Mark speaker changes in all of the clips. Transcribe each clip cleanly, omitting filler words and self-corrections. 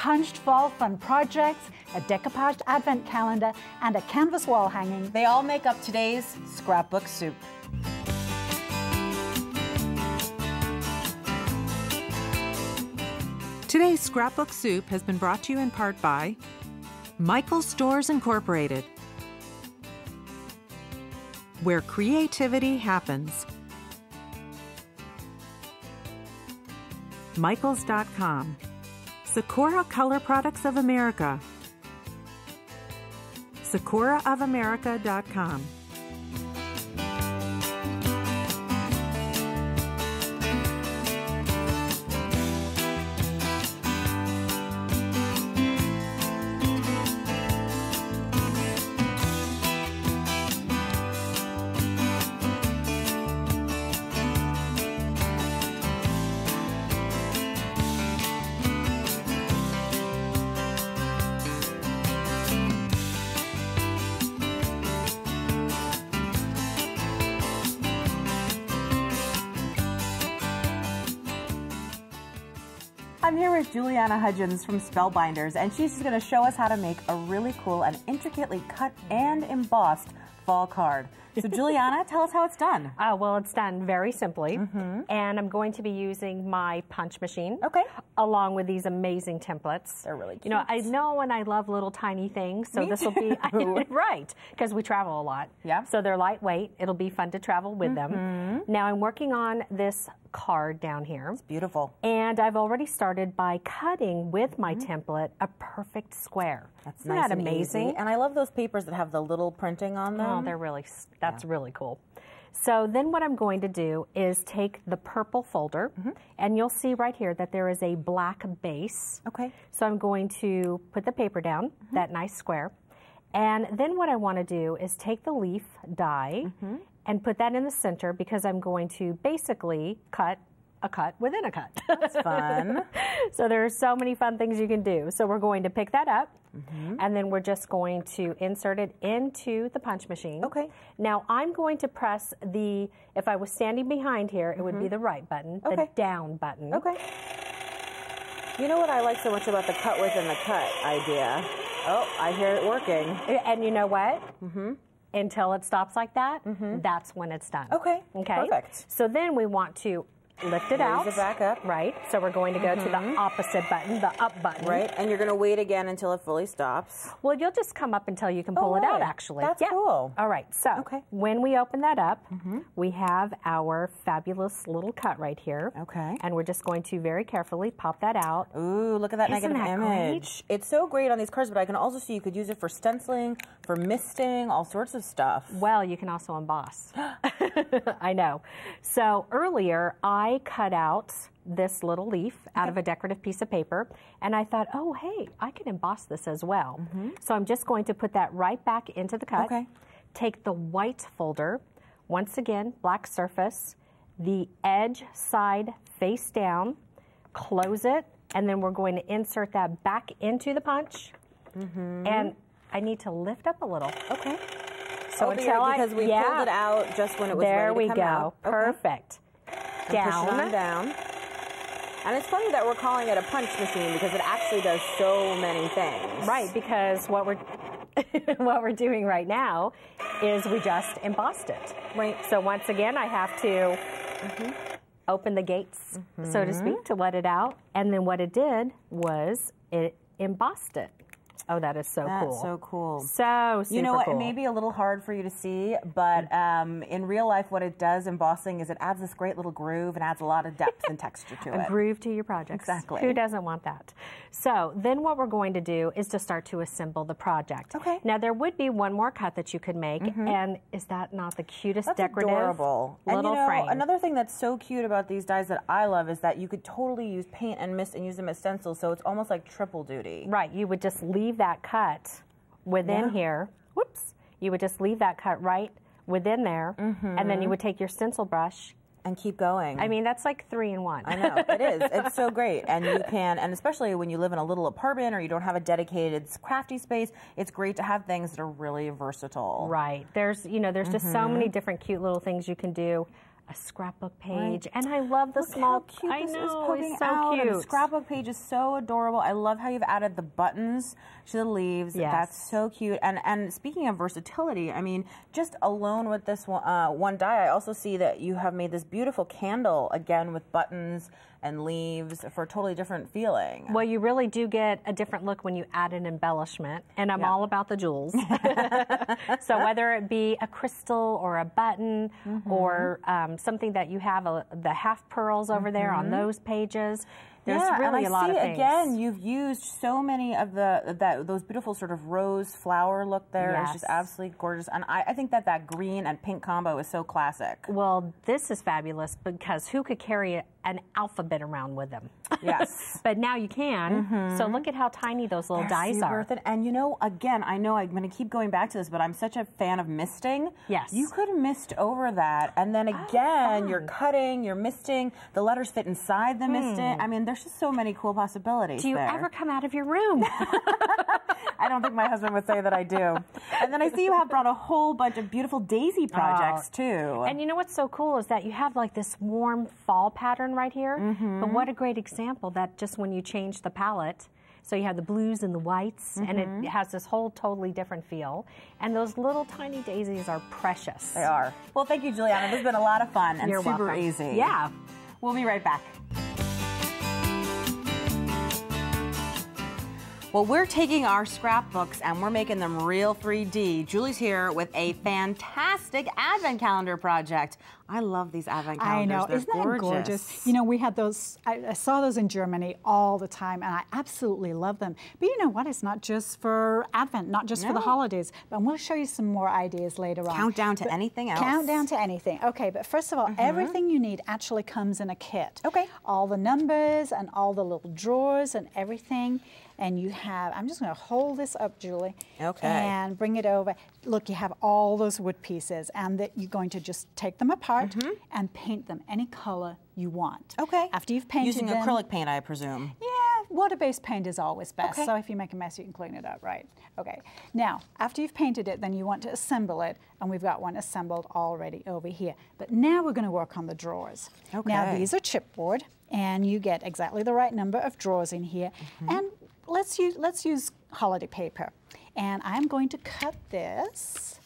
Speaker 1: punched fall fun projects, a decoupaged advent calendar, and a canvas wall hanging.
Speaker 2: They all make up today's scrapbook soup.
Speaker 3: Today's scrapbook soup has been brought to you in part by Michael's Stores Incorporated, where creativity happens. Michaels.com, Sakura Color Products of America, SakuraofAmerica.com.
Speaker 2: I'm here with Julianna Hudgins from Spellbinders, and she's just going to show us how to make a really cool and intricately cut and embossed fall card. So Julianna, tell us how it's done.
Speaker 4: Well, it's done very simply, and I'm going to be using my punch machine, along with these amazing templates.
Speaker 2: They're really cute.
Speaker 4: You know, I know and I love little tiny things, so this will be right, because we travel a lot.
Speaker 2: Yeah.
Speaker 4: So they're lightweight. It'll be fun to travel with them. Now I'm working on this card down here.
Speaker 2: It's beautiful.
Speaker 4: And I've already started by cutting with my template a perfect square.
Speaker 2: That's
Speaker 4: Isn't
Speaker 2: nice
Speaker 4: that
Speaker 2: and
Speaker 4: amazing?
Speaker 2: easy. And I love those papers that have the little printing on them.
Speaker 4: Oh, they're really, that's really cool. So then what I'm going to do is take the purple folder, and you'll see right here that there is a black base.
Speaker 2: Okay.
Speaker 4: So I'm going to put the paper down, that nice square. And then what I want to do is take the leaf die and put that in the center, because I'm going to basically cut a cut within a cut.
Speaker 2: That's fun.
Speaker 4: So there are so many fun things you can do. So we're going to pick that up, and then we're just going to insert it into the punch machine.
Speaker 2: Okay.
Speaker 4: Now I'm going to press the, if I was standing behind here, it would be the right button, the down button.
Speaker 2: Okay. You know what I like so much about the cut within the cut idea? Oh, I hear it working.
Speaker 4: And you know what? Until it stops like that, that's when it's done.
Speaker 2: Okay.
Speaker 4: Okay.
Speaker 2: Perfect.
Speaker 4: So then we want to lift it out.
Speaker 2: Raise it back up.
Speaker 4: Right. So we're going to go to the opposite button, the up button.
Speaker 2: Right. And you're going to wait again until it fully stops.
Speaker 4: Well, you'll just come up until you can pull it out, actually.
Speaker 2: That's cool.
Speaker 4: All right. So when we open that up, we have our fabulous little cut right here.
Speaker 2: Okay.
Speaker 4: And we're just going to very carefully pop that out.
Speaker 2: Ooh, look at that
Speaker 4: Isn't
Speaker 2: negative
Speaker 4: that
Speaker 2: image. Great? It's so great on these cards, but I can also see you could use it for stenciling, for misting, all sorts of stuff.
Speaker 4: Well, you can also emboss. I know. So earlier, I cut out this little leaf out of a decorative piece of paper, and I thought, oh, hey, I can emboss this as well. So I'm just going to put that right back into the cut. Take the white folder, once again, black surface, the edge side face down, close it, and then we're going to insert that back into the punch. And I need to lift up a little.
Speaker 2: Okay.
Speaker 4: So
Speaker 2: because we pulled it out just when it was ready to come out.
Speaker 4: There we go. Perfect. Down.
Speaker 2: Push it on down. And it's funny that we're calling it a punch machine, because it actually does so many things.
Speaker 4: Right, because what we're what we're doing right now is we just embossed it. Right. So once again, I have to open the gates, so to speak, to let it out. And then what it did was it embossed it. Oh, that is so cool.
Speaker 2: That's so cool.
Speaker 4: So super
Speaker 2: You know what?
Speaker 4: cool.
Speaker 2: It may be a little hard for you to see, but in real life, what it does, embossing, is it adds this great little groove and adds a lot of depth and texture to it.
Speaker 4: A groove to your projects.
Speaker 2: Exactly.
Speaker 4: Who doesn't want that? So then what we're going to do is to start to assemble the project.
Speaker 2: Okay.
Speaker 4: Now there would be one more cut that you could make, and is that not the cutest decorative
Speaker 2: adorable.
Speaker 4: little
Speaker 2: and
Speaker 4: frame?
Speaker 2: Another thing that's so cute about these dies that I love is that you could totally use paint and mist and use them as stencils, so it's almost like triple duty.
Speaker 4: Right. You would just leave that cut within here. Whoops. You would just leave that cut right within there, and then you would take your stencil brush
Speaker 2: and keep going.
Speaker 4: I mean, that's like 3-in-1.
Speaker 2: I know, it is. It's so great. And you can, and especially when you live in a little apartment or you don't have a dedicated crafty space, it's great to have things that are really versatile.
Speaker 4: Right. There's, you know, there's just so many different cute little things you can do. a scrapbook page, and I love the small.
Speaker 2: How cute
Speaker 4: I
Speaker 2: this is
Speaker 4: know,
Speaker 2: poking
Speaker 4: it's so
Speaker 2: out, and
Speaker 4: cute.
Speaker 2: the scrapbook page is so adorable. I love how you've added the buttons to the leaves.
Speaker 4: Yes.
Speaker 2: That's so cute. And speaking of versatility, I mean, just alone with this one die, I also see that you have made this beautiful candle again with buttons and leaves for a totally different feeling.
Speaker 4: Well, you really do get a different look when you add an embellishment, and I'm all about the jewels. So whether it be a crystal or a button or something that you have the half pearls over there on those pages, there's really a lot of things.
Speaker 2: Again, you've used so many of those beautiful sort of rose flower look there.
Speaker 4: Yes.
Speaker 2: It's just absolutely gorgeous. And I think that green and pink combo is so classic.
Speaker 4: Well, this is fabulous because who could carry an alphabet around with them?
Speaker 2: Yes.
Speaker 4: But now you can. So look at how tiny those little dies are.
Speaker 2: And you know, again, I know I'm going to keep going back to this, but I'm such a fan of misting.
Speaker 4: Yes.
Speaker 2: You could mist over that, and then again, you're cutting, you're misting, the letters fit inside the misting. I mean, there's just so many cool possibilities.
Speaker 4: Do you ever come out of your room?
Speaker 2: I don't think my husband would say that I do. And then I see you have brought a whole bunch of beautiful daisy projects too.
Speaker 4: And you know what's so cool is that you have like this warm fall pattern right here. But what a great example that just when you change the palette, so you have the blues and the whites, and it has this whole totally different feel. And those little tiny daisies are precious.
Speaker 2: They are. Well, thank you, Julianna. This has been a lot of fun and
Speaker 4: You're
Speaker 2: super
Speaker 4: welcome.
Speaker 2: easy.
Speaker 4: Yeah.
Speaker 2: We'll be right back. Well, we're taking our scrapbooks and we're making them real 3D. Julie's here with a fantastic advent calendar project. I love these advent calendars.
Speaker 1: I know,
Speaker 2: They're
Speaker 1: isn't that gorgeous? You know, we had those, I saw those in Germany all the time, and I absolutely love them. But you know what, it's not just for Advent, not just for the holidays, but I'm going to show you some more ideas later on.
Speaker 2: Countdown to anything else.
Speaker 1: Countdown to anything. Okay, but first of all, everything you need actually comes in a kit.
Speaker 2: Okay.
Speaker 1: All the numbers and all the little drawers and everything. And you have, I'm just going to hold this up, Julie.
Speaker 2: Okay.
Speaker 1: And bring it over. Look, you have all those wood pieces, and that you're going to just take them apart and paint them any color you want.
Speaker 2: Okay.
Speaker 1: After you've painted
Speaker 2: Using
Speaker 1: them,
Speaker 2: acrylic paint, I presume.
Speaker 1: yeah, water-based paint is always best.
Speaker 2: Okay.
Speaker 1: So if you make a mess, you can clean it up, right? Okay. Now, after you've painted it, then you want to assemble it, and we've got one assembled already over here. But now we're going to work on the drawers.
Speaker 2: Okay.
Speaker 1: Now, these are chipboard, and you get exactly the right number of drawers in here. And let's use holiday paper. And I'm going to cut this,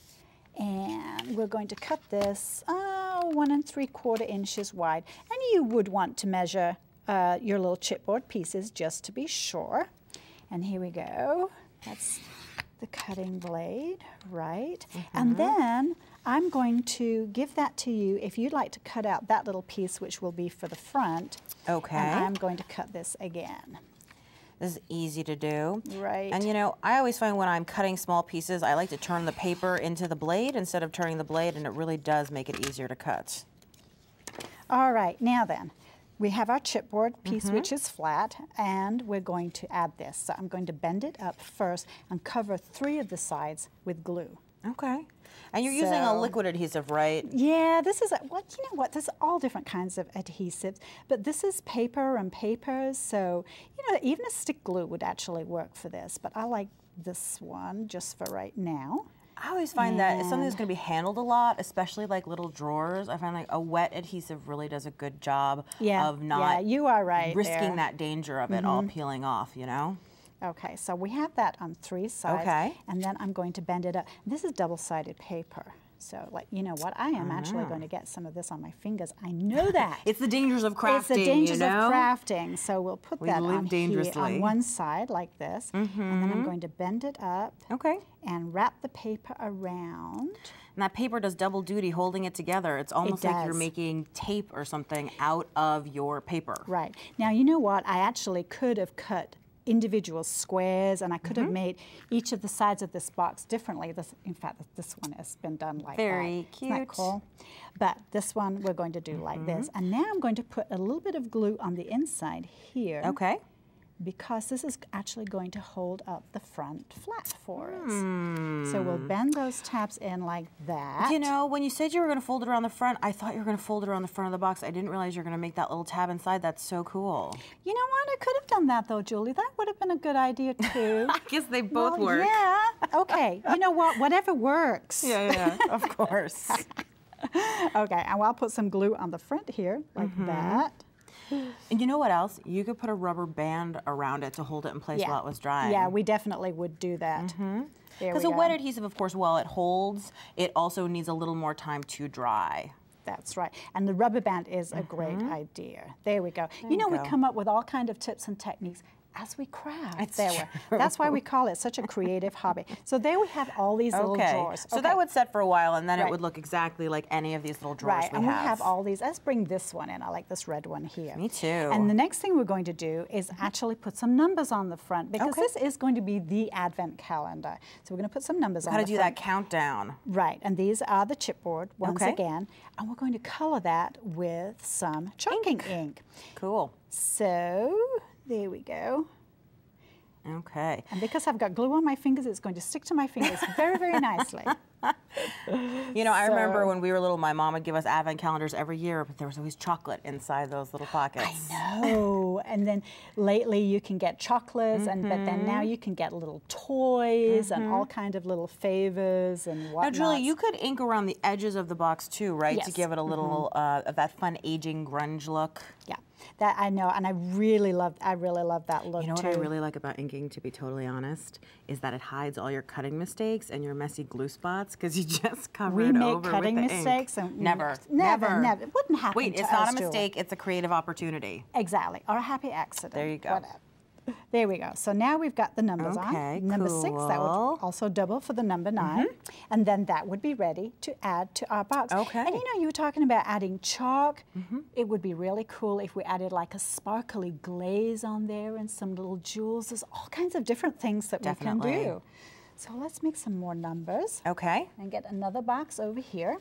Speaker 1: and we're going to cut this 1 3/4 inches wide. And you would want to measure your little chipboard pieces just to be sure. And here we go. That's the cutting blade, right? And then I'm going to give that to you if you'd like to cut out that little piece, which will be for the front.
Speaker 2: Okay.
Speaker 1: And I'm going to cut this again.
Speaker 2: This is easy to do.
Speaker 1: Right.
Speaker 2: And you know, I always find when I'm cutting small pieces, I like to turn the paper into the blade instead of turning the blade, and it really does make it easier to cut.
Speaker 1: All right, now then, we have our chipboard piece, which is flat, and we're going to add this. So I'm going to bend it up first and cover 3 of the sides with glue.
Speaker 2: Okay. And you're using a
Speaker 1: So-
Speaker 2: liquid adhesive, right?
Speaker 1: Yeah, this is, you know what, there's all different kinds of adhesives, but this is paper and papers, so, you know, even a stick glue would actually work for this, but I like this one just for right now.
Speaker 2: I always find that it's something that's going to be handled a lot, especially like little drawers. I find like a wet adhesive really does a good job of not
Speaker 1: you are right
Speaker 2: risking
Speaker 1: there.
Speaker 2: that danger of it all peeling off, you know?
Speaker 1: Okay, so we have that on 3 sides.
Speaker 2: Okay.
Speaker 1: And then I'm going to bend it up. This is double-sided paper. So, like, you know what? I am actually going to get some of this on my fingers. I know that.
Speaker 2: It's the dangers of crafting,
Speaker 1: It's the dangers
Speaker 2: you know?
Speaker 1: of crafting. So we'll put that on
Speaker 2: dangerously.
Speaker 1: here on one side like this. And then I'm going to bend it up
Speaker 2: Okay.
Speaker 1: and wrap the paper around.
Speaker 2: And that paper does double duty holding it together. It's almost like you're
Speaker 1: does.
Speaker 2: making tape or something out of your paper.
Speaker 1: Right. Now, you know what? I actually could have cut individual squares, and I could have made each of the sides of this box differently. This, in fact, this one has been done like
Speaker 2: Very
Speaker 1: that. Isn't that
Speaker 2: cute.
Speaker 1: cool? But this one we're going to do like this. And now I'm going to put a little bit of glue on the inside here.
Speaker 2: Okay.
Speaker 1: Because this is actually going to hold up the front flat for us. So we'll bend those tabs in like that.
Speaker 2: You know, when you said you were going to fold it around the front, I thought you were going to fold it around the front of the box. I didn't realize you were going to make that little tab inside. That's so cool.
Speaker 1: You know what? I could have done that though, Julie. That would have been a good idea too.
Speaker 2: I guess they both work.
Speaker 1: Yeah. Okay. You know what? Whatever works.
Speaker 2: Yeah, of course.
Speaker 1: Okay, and I'll put some glue on the front here, like that.
Speaker 2: And you know what else? You could put a rubber band around it to hold it in place while it was drying.
Speaker 1: Yeah, we definitely would do that.
Speaker 2: Because a wet adhesive, of course, while it holds, it also needs a little more time to dry.
Speaker 1: That's right. And the rubber band is a great idea. There we go. You know, we come up with all kinds of tips and techniques as we craft. That's why we call it such a creative hobby. So there we have all these little drawers.
Speaker 2: So that would set for a while, and then it would look exactly like any of these little drawers
Speaker 1: we have all these. Let's bring this one in. I like this red one here.
Speaker 2: Me too.
Speaker 1: And the next thing we're going to do is actually put some numbers on the front, because this is going to be the advent calendar. So we're going to put some numbers on the front.
Speaker 2: How to do that countdown.
Speaker 1: Right, and these are the chipboard once again. And we're going to color that with some chalking ink.
Speaker 2: Cool.
Speaker 1: So there we go.
Speaker 2: Okay.
Speaker 1: And because I've got glue on my fingers, it's going to stick to my fingers very, very nicely.
Speaker 2: You know, I remember when we were little, my mom would give us advent calendars every year, but there was always chocolate inside those little pockets.
Speaker 1: I know. And then lately you can get chocolates, but then now you can get little toys and all kind of little favors and whatnot.
Speaker 2: Now, Julie, you could ink around the edges of the box too, right?
Speaker 1: Yes.
Speaker 2: To give it a little of that fun aging grunge look.
Speaker 1: Yeah. That I know, and I really love that look too.
Speaker 2: You know what I really like about inking, to be totally honest, is that it hides all your cutting mistakes and your messy glue spots, because you just cover it over with the ink.
Speaker 1: We make cutting mistakes, and
Speaker 2: never.
Speaker 1: It wouldn't happen.
Speaker 2: Wait, it's not a mistake; it's a creative opportunity.
Speaker 1: Exactly, or a happy accident.
Speaker 2: There you go.
Speaker 1: Whatever. There we go. So now we've got the numbers on. Number 6, that would also double for the number 9. And then that would be ready to add to our box.
Speaker 2: Okay.
Speaker 1: And you know, you were talking about adding chalk. It would be really cool if we added like a sparkly glaze on there and some little jewels. There's all kinds of different things that we can do. So let's make some more numbers.
Speaker 2: Okay.
Speaker 1: And get another box over here.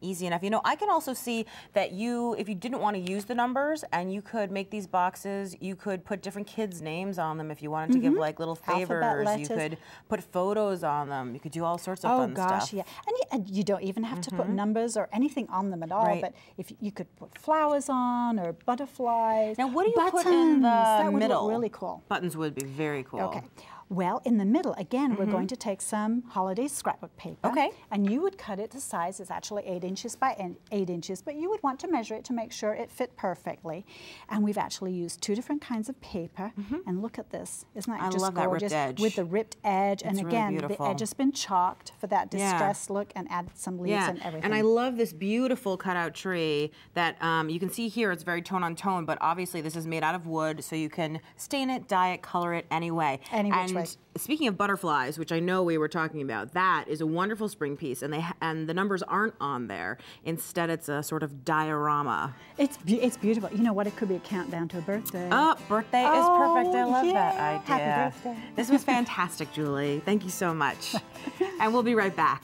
Speaker 2: Easy enough. You know, I can also see that if you didn't want to use the numbers and you could make these boxes, you could put different kids' names on them if you wanted to give like little favors. You could put photos on them. You could do all sorts of fun stuff. Oh gosh,
Speaker 1: yeah. And you don't even have to put numbers or anything on them at all, but if you could put flowers on or butterflies.
Speaker 2: Now, what do you put in the
Speaker 1: that would
Speaker 2: middle?
Speaker 1: Look really cool.
Speaker 2: Buttons would be very cool.
Speaker 1: Okay. Well, in the middle, again, we're going to take some holiday scrapbook paper.
Speaker 2: Okay.
Speaker 1: And you would cut it to size. It's actually 8 inches by 8 inches, but you would want to measure it to make sure it fit perfectly. And we've actually used 2 different kinds of paper. And look at this. Isn't that just
Speaker 2: love
Speaker 1: gorgeous?
Speaker 2: that ripped edge.
Speaker 1: With the ripped edge.
Speaker 2: It's
Speaker 1: and again,
Speaker 2: really
Speaker 1: the edge has been chalked for that distressed look, and added some leaves and everything.
Speaker 2: And I love this beautiful cutout tree that you can see here. It's very tone on tone, but obviously this is made out of wood, so you can stain it, dye it, color it any way.
Speaker 1: Any which way.
Speaker 2: Speaking of butterflies, which I know we were talking about, that is a wonderful spring piece, and the numbers aren't on there. Instead, it's a sort of diorama.
Speaker 1: It's beautiful. You know what? It could be a countdown to a birthday.
Speaker 2: Oh, birthday is perfect. I love that idea.
Speaker 1: Happy birthday.
Speaker 2: This was fantastic, Julie. Thank you so much. And we'll be right back.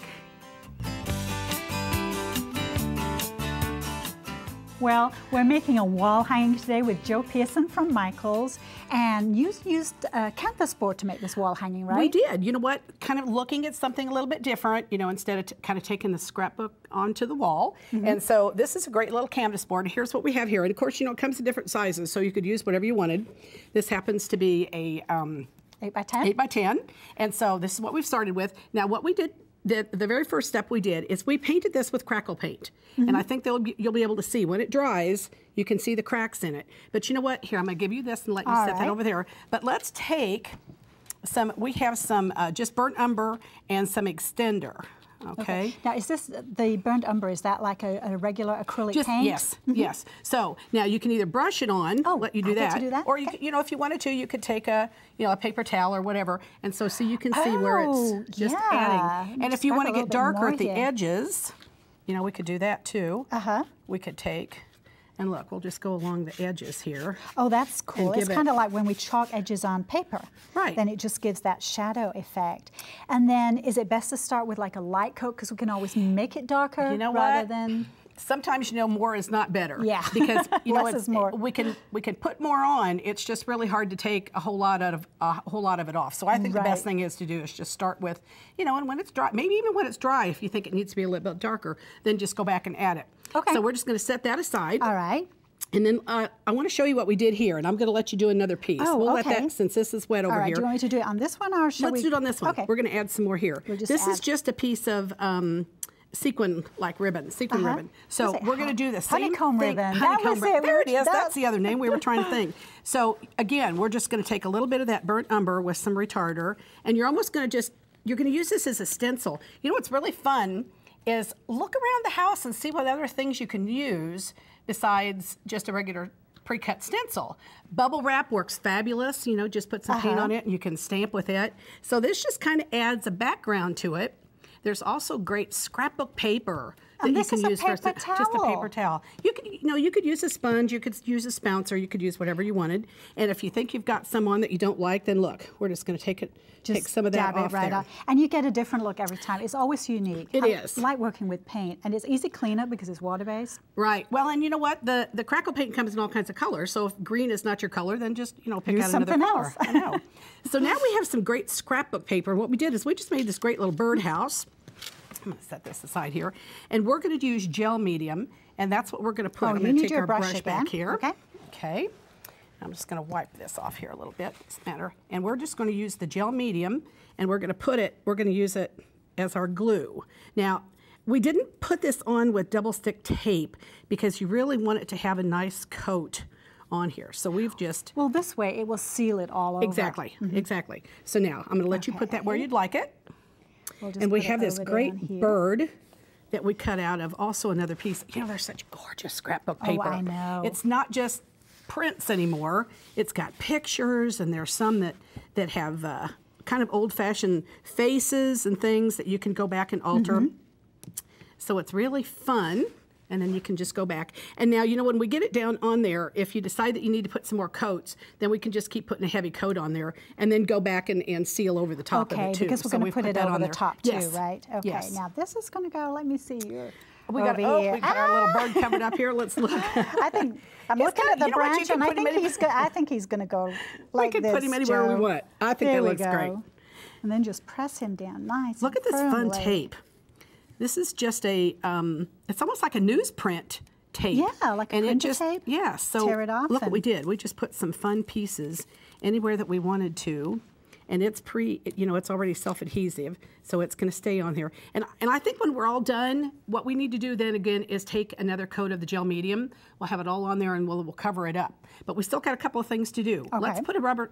Speaker 1: Well, we're making a wall hanging today with Joe Pearson from Michaels, and you used canvas board to make this wall hanging, right?
Speaker 5: We did. You know what? Kind of looking at something a little bit different, you know, instead of kind of taking the scrapbook onto the wall. And so this is a great little canvas board. Here's what we have here. And of course, you know, it comes in different sizes, so you could use whatever you wanted. This happens to be a
Speaker 1: 8 by 10?
Speaker 5: 8 by 10. And so this is what we've started with. Now, what we did, the very first step we did is we painted this with crackle paint. And I think you'll be able to see when it dries, you can see the cracks in it. But you know what? Here, I'm going to give you this and let you set that over there. But let's take we have some just burnt umber and some extender. Okay.
Speaker 1: Now, is this the burnt umber? Is that like a regular acrylic paint?
Speaker 5: Yes, yes. So now you can either brush it on, let you do that,
Speaker 1: to do that,
Speaker 5: or you know, if you wanted to, you could take a paper towel or whatever, and so you can see where it's just adding. And if you want to get darker at the edges, you know, we could do that too. We could take. And look, we'll just go along the edges here.
Speaker 1: Oh, that's cool. It's kind of like when we chalk edges on paper.
Speaker 5: Right.
Speaker 1: Then it just gives that shadow effect. And then is it best to start with like a light coat, because we can always make it darker rather than...
Speaker 5: Sometimes, you know, more is not better.
Speaker 1: Yeah.
Speaker 5: Because, you know,
Speaker 1: less is more.
Speaker 5: we can put more on. It's just really hard to take a whole lot of it off. So I think the best thing is to do is just start with, you know, and when it's dry, maybe even when it's dry, if you think it needs to be a little bit darker, then just go back and add it.
Speaker 1: Okay.
Speaker 5: So we're just going to set that aside.
Speaker 1: All right.
Speaker 5: And then I want to show you what we did here, and I'm going to let you do another piece.
Speaker 1: Oh,
Speaker 5: we'll let that, since this is wet over
Speaker 1: All right.
Speaker 5: here.
Speaker 1: Do you want me to do it on this one, or should
Speaker 5: Let's do it on this one.
Speaker 1: Okay.
Speaker 5: We're going to add some more here.
Speaker 1: We'll just
Speaker 5: this is just a piece of sequin-like ribbon, sequin ribbon. So we're going to do the same
Speaker 1: honeycomb
Speaker 5: thing.
Speaker 1: ribbon.
Speaker 5: Honeycomb ribbon. There it is.
Speaker 1: That's
Speaker 5: That's the other name we were trying to think. So again, we're just going to take a little bit of that burnt umber with some retarder, and you're almost going to you're going to use this as a stencil. You know what's really fun is look around the house and see what other things you can use besides just a regular pre-cut stencil. Bubble wrap works fabulous. You know, just put some paint on it and you can stamp with it. So this just kind of adds a background to it. There's also great scrapbook paper that you can use for just a paper towel. You could use a sponge, you could use a spouncer, you could use whatever you wanted. And if you think you've got some on that you don't like, then look, we're just going to take some of that off there.
Speaker 1: And you get a different look every time. It's always unique.
Speaker 5: It is.
Speaker 1: I like working with paint, and it's easy cleanup because it's water-based.
Speaker 5: Right. Well, and you know what? The crackle paint comes in all kinds of colors. So if green is not your color, then just pick out another color. I know. So now we have some great scrapbook paper. What we did is we just made this great little birdhouse. I'm going to set this aside here. And we're going to use gel medium, and that's what we're going to put. I'm going to take our brush back here.
Speaker 1: Okay.
Speaker 5: Okay. I'm just going to wipe this off here a little bit. Doesn't matter. And we're just going to use the gel medium, and we're going to use it as our glue. Now, we didn't put this on with double stick tape because you really want it to have a nice coat on here. So we've just...
Speaker 1: Well, this way it will seal it all over.
Speaker 5: Exactly. Exactly. So now I'm going to let you put that where you'd like it. And we have this great bird that we cut out of also another piece. You know, they're such gorgeous scrapbook paper.
Speaker 1: Oh, I know.
Speaker 5: It's not just prints anymore. It's got pictures, and there's some that have kind of old-fashioned faces and things that you can go back and alter. So it's really fun. And then you can just go back. And now, you know, when we get it down on there, if you decide that you need to put some more coats, then we can just keep putting a heavy coat on there and then go back and seal over the top of it, too.
Speaker 1: Because we're going to put it over the top, too, right? Okay,
Speaker 5: yes.
Speaker 1: Now this is going to go, let me see.
Speaker 5: We got our little bird covered up here. Let's look.
Speaker 1: I'm looking at the branch, and I think he's going to go like this.
Speaker 5: We can put him anywhere we want. I think that looks great.
Speaker 1: And then just press him down nice.
Speaker 5: Look at this fun tape. This is just a, it's almost like a newsprint tape.
Speaker 1: Yeah, like a printer tape.
Speaker 5: Yeah, so
Speaker 1: tear it off.
Speaker 5: Look what we did. We just put some fun pieces anywhere that we wanted to, and it's it's already self-adhesive, so it's going to stay on here. And I think when we're all done, what we need to do then again is take another coat of the gel medium. We'll have it all on there, and we'll cover it up. But we still got a couple of things to do.
Speaker 1: Okay.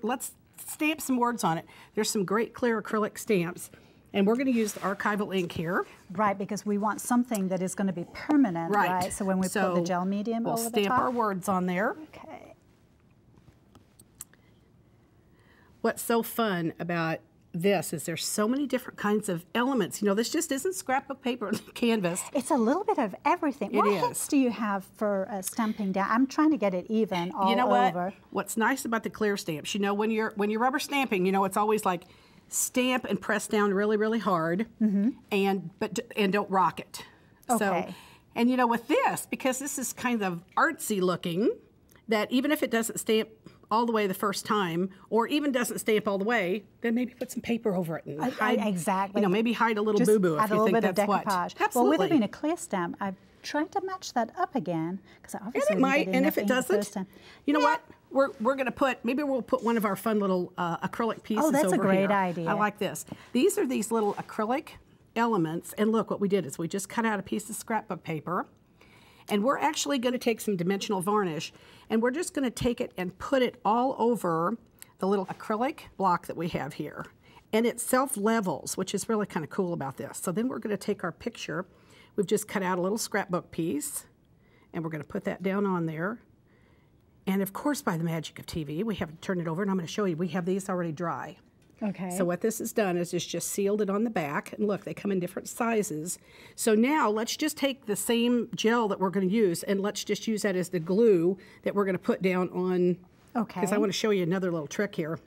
Speaker 5: Let's stamp some words on it. There's some great clear acrylic stamps. And we're going to use the archival ink here.
Speaker 1: Right, because we want something that is going to be permanent, right? So when we put the gel medium over the top.
Speaker 5: We'll stamp our words on there.
Speaker 1: Okay.
Speaker 5: What's so fun about this is there's so many different kinds of elements. You know, this just isn't scrapbook paper and canvas.
Speaker 1: It's a little bit of everything. What hits do you have for stamping down? I'm trying to get it even all over.
Speaker 5: You know what? What's nice about the clear stamps, you know, when you're rubber stamping, you know, it's always like stamp and press down really, really hard, and don't rock it.
Speaker 1: Okay.
Speaker 5: So, and you know, with this, because this is kind of artsy looking, that even if it doesn't stamp all the way the first time, or even doesn't stamp all the way, then maybe put some paper over it and hide,
Speaker 1: exactly.
Speaker 5: You know, maybe hide a little boo-boo if you think that's what.
Speaker 1: Absolutely. Well, with it being a clear stamp, I've tried to match that up again because I obviously
Speaker 5: and it might, and if it doesn't, you know what? We're going to put, maybe we'll put one of our fun little acrylic pieces over here.
Speaker 1: Oh, that's a great idea.
Speaker 5: I like this. These are these little acrylic elements, and look, what we did is we just cut out a piece of scrapbook paper, and we're actually going to take some dimensional varnish, and we're just going to take it and put it all over the little acrylic block that we have here. And it self-levels, which is really kind of cool about this. So then we're going to take our picture. We've just cut out a little scrapbook piece, and we're going to put that down on there. And of course, by the magic of TV, we have to turn it over, and I'm going to show you, we have these already dry.
Speaker 1: Okay.
Speaker 5: So what this has done is it's just sealed it on the back, and look, they come in different sizes. So now let's just take the same gel that we're going to use, and let's just use that as the glue that we're going to put down on.
Speaker 1: Okay.
Speaker 5: Because I want to show you another little trick here.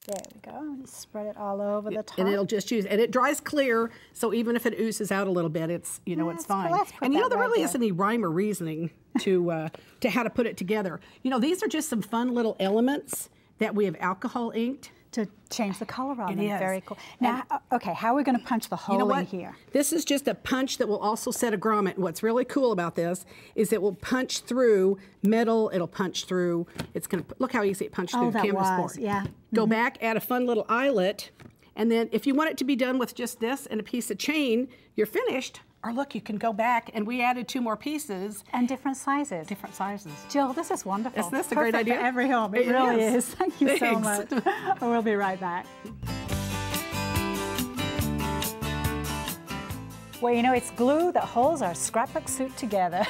Speaker 1: There we go. Just spread it all over the top.
Speaker 5: And it'll just use, and it dries clear, so even if it oozes out a little bit, it's, you know, it's fine. And you know, there really isn't any rhyme or reasoning to how to put it together. You know, these are just some fun little elements that we have alcohol inked.
Speaker 1: To change the color on them. Very cool. Now, okay, how are we going to punch the hole in here?
Speaker 5: This is just a punch that will also set a grommet. And what's really cool about this is it will punch through metal. It'll punch through. It's going to look how easy it punched through the canvas board.
Speaker 1: Yeah.
Speaker 5: Go back, add a fun little eyelet, And then if you want it to be done with just this and a piece of chain, you're finished. Or look, you can go back, and we added 2 more pieces.
Speaker 1: And different sizes.
Speaker 5: Different sizes.
Speaker 1: Jill, this is wonderful.
Speaker 5: Isn't this a great idea?
Speaker 1: For every home. It really is. Thank you so much. We'll be right back. Well, you know, it's glue that holds our scrapbook soup together.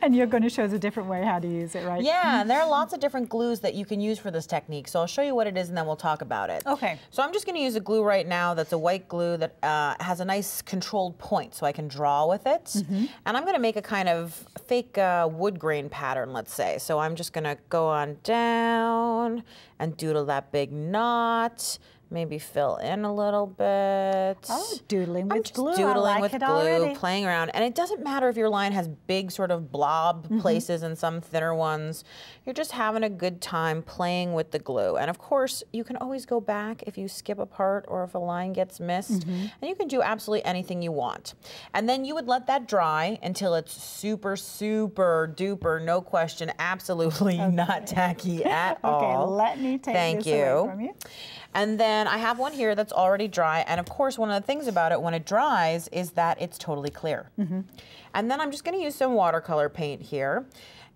Speaker 1: And you're going to show us a different way how to use it, right?
Speaker 6: Yeah, and there are lots of different glues that you can use for this technique. So I'll show you what it is and then we'll talk about it.
Speaker 1: Okay.
Speaker 6: So I'm just going to use a glue right now that's a white glue that has a nice controlled point so I can draw with it. And I'm going to make a kind of fake wood grain pattern, let's say. So I'm just going to go on down and doodle that big knot. Maybe fill in a little bit.
Speaker 1: Oh, doodling with glue.
Speaker 6: I'm just doodling with glue,
Speaker 1: already.
Speaker 6: playing around. And it doesn't matter if your line has big sort of blob places and some thinner ones. You're just having a good time playing with the glue. And of course, you can always go back if you skip a part or if a line gets missed. And you can do absolutely anything you want. And then you would let that dry until it's super, super duper, no question, absolutely not tacky at all.
Speaker 1: Okay, let me take this away from you.
Speaker 6: And then I have one here that's already dry. And of course, one of the things about it when it dries is that it's totally clear. And then I'm just going to use some watercolor paint here.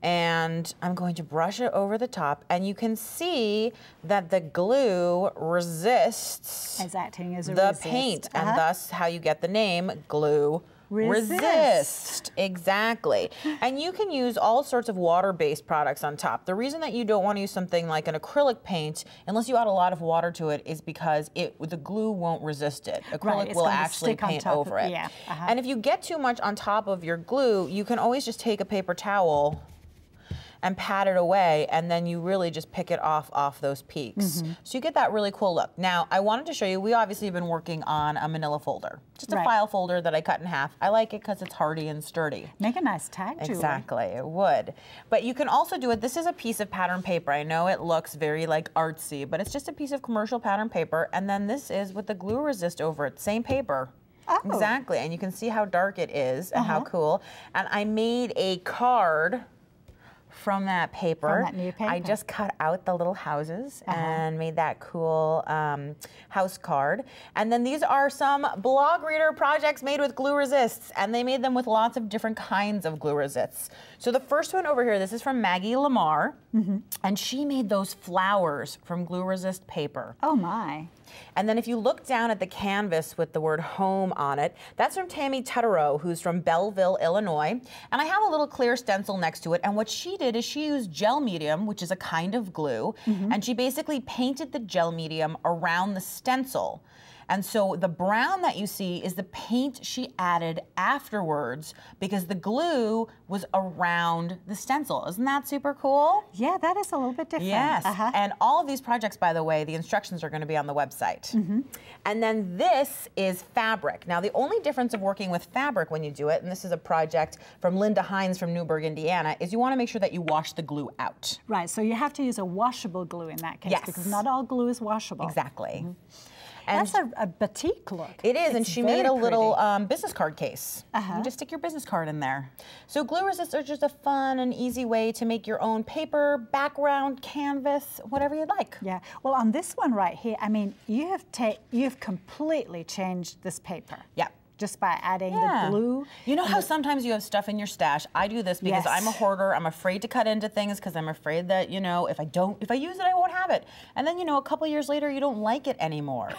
Speaker 6: And I'm going to brush it over the top. And you can see that the glue resists
Speaker 1: It's acting as a
Speaker 6: the paint. And thus how you get the name glue resist. Exactly. And you can use all sorts of water-based products on top. The reason that you don't want to use something like an acrylic paint, unless you add a lot of water to it, is because the glue won't resist it. Acrylic will actually paint over it.
Speaker 1: Yeah.
Speaker 6: And if you get too much on top of your glue, you can always just take a paper towel and pat it away, and then you really just pick it off those peaks. So you get that really cool look. Now, I wanted to show you, we obviously have been working on a manila folder, just a file folder that I cut in half. I like it because it's hardy and sturdy.
Speaker 1: Make a nice tag, Julie.
Speaker 6: Exactly, it would. But you can also do it, this is a piece of pattern paper. I know it looks very like artsy, but it's just a piece of commercial pattern paper, and then this is with the glue resist over it, same paper.
Speaker 1: Oh.
Speaker 6: Exactly, and you can see how dark it is and how cool. And I made a card from that paper.
Speaker 1: From that new paper.
Speaker 6: I just cut out the little houses and made that cool house card. And then these are some blog reader projects made with glue resists, and they made them with lots of different kinds of glue resists. So the first one over here, this is from Maggie Lamar, and she made those flowers from glue resist paper.
Speaker 1: Oh my.
Speaker 6: And then if you look down at the canvas with the word home on it, that's from Tammy Tutterow, who's from Belleville, Illinois. And I have a little clear stencil next to it. And what she did is she used gel medium, which is a kind of glue, and she basically painted the gel medium around the stencil. And so the brown that you see is the paint she added afterwards because the glue was around the stencil. Isn't that super cool?
Speaker 1: Yeah, that is a little bit different.
Speaker 6: Yes, and all of these projects, by the way, the instructions are going to be on the website. And then this is fabric. Now, the only difference of working with fabric when you do it, and this is a project from Linda Hines from Newburgh, Indiana, is you want to make sure that you wash the glue out.
Speaker 1: Right, so you have to use a washable glue in that case because not all glue is washable.
Speaker 6: Exactly.
Speaker 1: And that's a batik look.
Speaker 6: It is, and
Speaker 1: It's
Speaker 6: she
Speaker 1: very
Speaker 6: made a little
Speaker 1: pretty.
Speaker 6: business card case. You just stick your business card in there. So glue resists are just a fun and easy way to make your own paper, background, canvas, whatever you'd like.
Speaker 1: Yeah, well on this one right here, I mean, you've completely changed this paper.
Speaker 6: Yeah.
Speaker 1: Just by adding the glue.
Speaker 6: You know how sometimes you have stuff in your stash? I do this because I'm a hoarder. I'm afraid to cut into things because I'm afraid that, you know, if I use it, I won't have it. And then, you know, a couple years later, you don't like it anymore.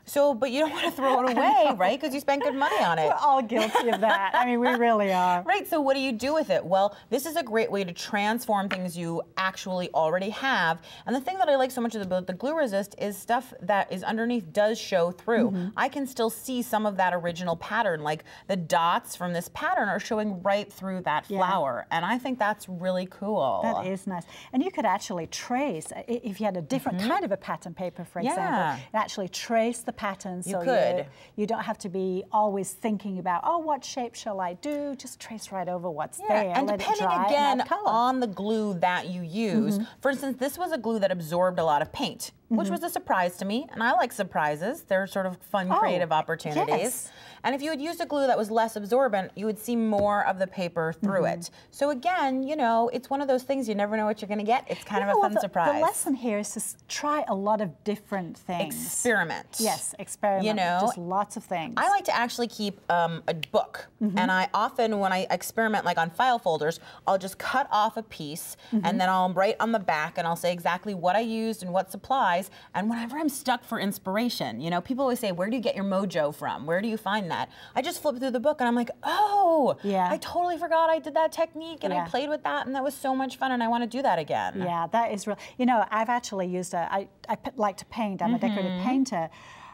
Speaker 6: So, but you don't want to throw it away, right? Because you spent good money on it.
Speaker 1: We're all guilty of that. I mean, we really are.
Speaker 6: Right, so what do you do with it? Well, this is a great way to transform things you actually already have. And the thing that I like so much about the glue resist is stuff that is underneath does show through. I can still see some of that original pattern, like the dots from this pattern are showing right through that flower. And I think that's really cool.
Speaker 1: That is nice. And you could actually trace, if you had a different kind of a pattern paper, for example, and actually trace the pattern so you don't have to be always thinking about, oh, what shape shall I do? Just trace right over what's there.
Speaker 6: And
Speaker 1: let
Speaker 6: depending
Speaker 1: it dry
Speaker 6: again
Speaker 1: and add color.
Speaker 6: on the glue that you use, for instance, this was a glue that absorbed a lot of paint. which was a surprise to me. And I like surprises. They're sort of fun, creative opportunities.
Speaker 1: Yes.
Speaker 6: And if you had used a glue that was less absorbent, you would see more of the paper through it. So again, you know, it's one of those things you never know what you're going to get. It's kind of a fun surprise.
Speaker 1: The lesson here is to try a lot of different things.
Speaker 6: Experiment.
Speaker 1: Yes, experiment.
Speaker 6: You know,
Speaker 1: just lots of things.
Speaker 6: I like to actually keep a book, and I often, when I experiment, like on file folders, I'll just cut off a piece, and then I'll write on the back, and I'll say exactly what I used and what supplies. And whenever I'm stuck for inspiration, you know, people always say, "Where do you get your mojo from? Where do you find that?" I just flip through the book, and I'm like, "Oh, I totally forgot I did that technique, and I played with that, and that was so much fun, and I want to do that again."
Speaker 1: Yeah, that is real. You know, I've actually used I like to paint. I'm a decorative painter,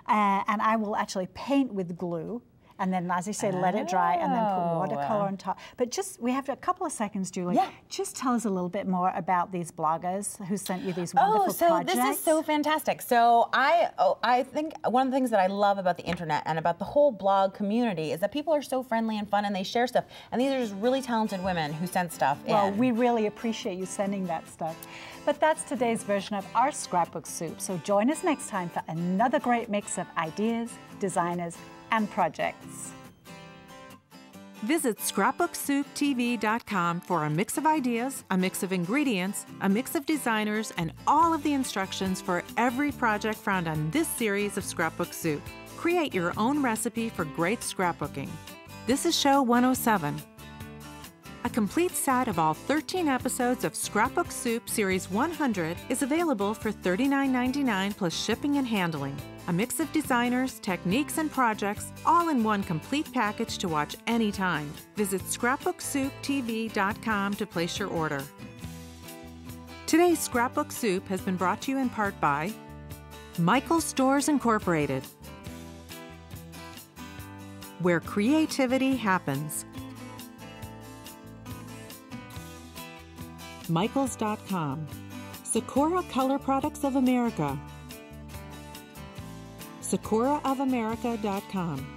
Speaker 1: and I will actually paint with glue. And then, as you say, let it dry and then put watercolor on top. But just, we have a couple of seconds, Julie.
Speaker 6: Yeah.
Speaker 1: Just tell us a little bit more about these bloggers who sent you these wonderful projects.
Speaker 6: This is so fantastic. So I think one of the things that I love about the internet and about the whole blog community is that people are so friendly and fun and they share stuff. And these are just really talented women who sent stuff in.
Speaker 1: Well, we really appreciate you sending that stuff. But that's today's version of our Scrapbook Soup. So join us next time for another great mix of ideas, designers, and projects.
Speaker 3: Visit scrapbooksouptv.com for a mix of ideas, a mix of ingredients, a mix of designers, and all of the instructions for every project found on this series of Scrapbook Soup. Create your own recipe for great scrapbooking. This is show 107. A complete set of all 13 episodes of Scrapbook Soup Series 100 is available for $39.99 plus shipping and handling. A mix of designers, techniques, and projects, all in one complete package to watch anytime. Visit scrapbooksouptv.com to place your order. Today's Scrapbook Soup has been brought to you in part by Michael's Stores Incorporated, where creativity happens. Michaels.com, Sakura Color Products of America, SakuraofAmerica.com.